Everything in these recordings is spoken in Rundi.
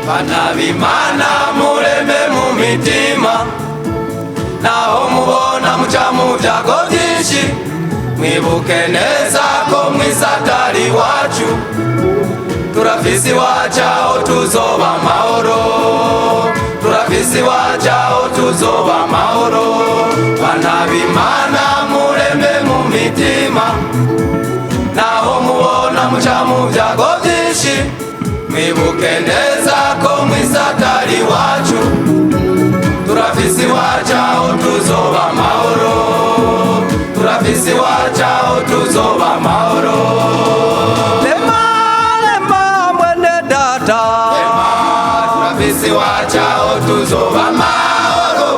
bana b'Imana mureme mu mitima, naho mubona muca mu vyago vyinshi, mwibuke neza ko mw'isi atari iwacu, turafise iwacu aho tuzoba amahoro, turafise iwacu aho tuzoba amahoro. Bana b'Imana mureme mu mitima, naho mubona muca mu vyago vyinshi, mwibuke neza ko mw'isi atari iwacu, turafise iwacu aho tuzoba amahoro, turafise iwacu aho tuzoba amahoro. Lema lema mwene data, Lema turafise iwacu aho tuzoba amahoro,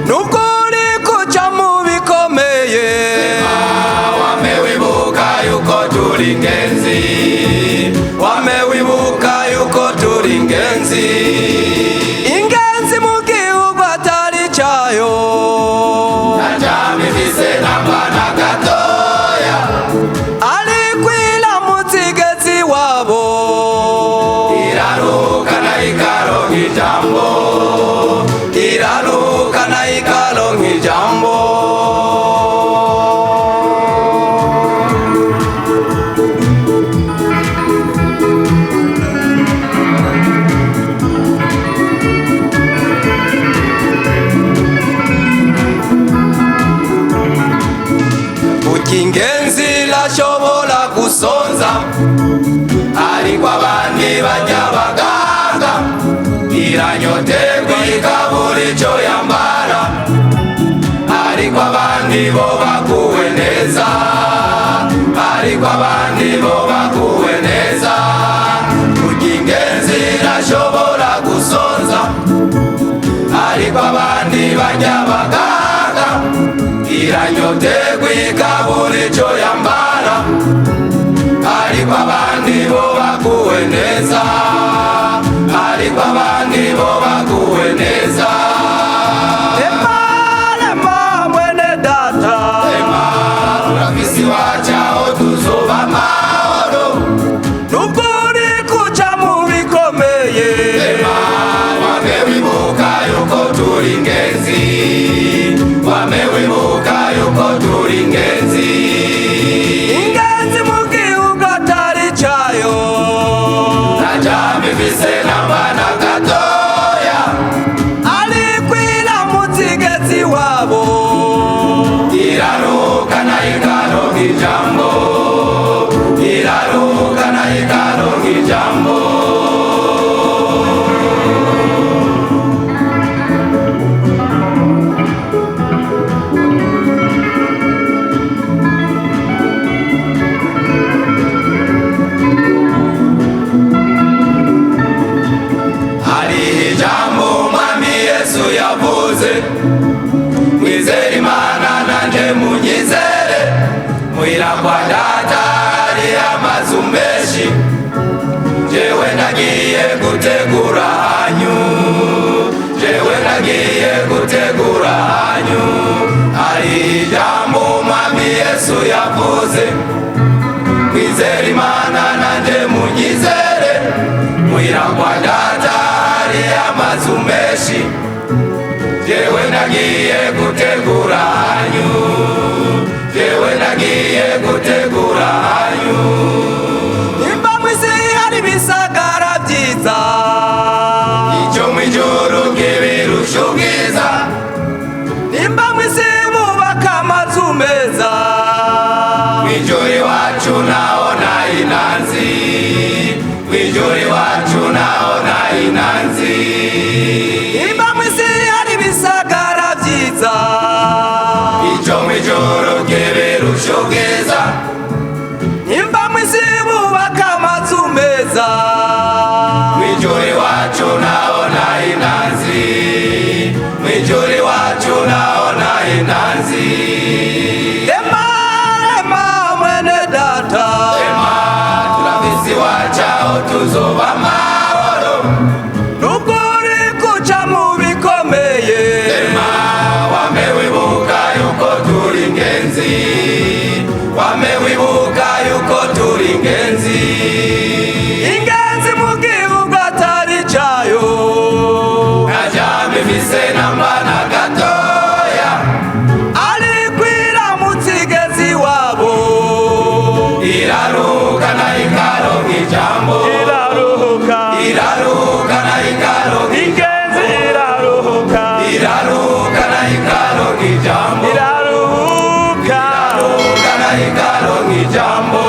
nukuri kuca mu bikomeye. Lema wame wibuka yuko turi ingenzi, wame wibuka yuko turi ingenzi, Ingenzi mu gihugu atari cayo, najamifise namba na gatoya, ariko iramutse igeze iwabo, iraruka na ikaronka ijambo, iraruka na ikaronka ijambo. Ingenzi irashobora gusonza, ariko abandi barya baganga, iranyoterwa ikabura ico yambara, ariko abandi bo baguwe neza, ariko abandi bo baguwe neza. Kurya ingenzi irashobora gusonza, ariko abandi barya baganga, iranyoterwa ikabura ico yambara, ariko abandi bo baguwe neza, ariko abandi bo baguwe neza. lema lema mwene data, Lema turafise iwacu aho tuzoba amahoro, nukuri kuca mu bikomeye. Lema wame wibuka yuko turi ingenzi, wame wibuka yuko turi ingenzi, Ingenzi mu gihugu atari cayo, najamifise namba na gatoya, ariko iramutse igeze iwabo, iraruka na ikaronka ijambo, iraruka na ikaronka ijambo. Hariho ijambo umwami Yesu yavuze, mwizere Imana nanje munyizere, muhira kwa data hariho amazu menshi, jewe nagiye gutegura hanyu, jewe nagiye gutegura hanyu. Hariho ijambo umwami Yesu yavuze, mwizere Imana nanje munyizere, muhira kwa data hariho amazu menshi, jewe nagiye gutegura hanyu, jewe nagiye gutegura hanyu. nimba mw'isi hari ibisagara vyiza, Ico mw'ijuru kibirusha ubwiza, nimba mw'isi bubaka amazu meza, mw'ijuru iwacu naona inanzi, mw'ijuru iwacu naona inanzi, nimba mw'isi hari ibisagara vyiza, ico mw'ijuru kibirusha ubwiza, nimba mw'isi bubaka amazu meza, mw'ijuru iwacu naona inanzi, mw'ijuru iwacu naona inanzi. lema lema mwene data, Lema turafise iwacu aho tuzoba amahoro, nukuri kuca mu bikomeye. Lema wame wibuka yuko turi ingenzi, wame wibuka yuko turi ingenzi, Ingenzi mu gihugu atari cayo, nk'ijambo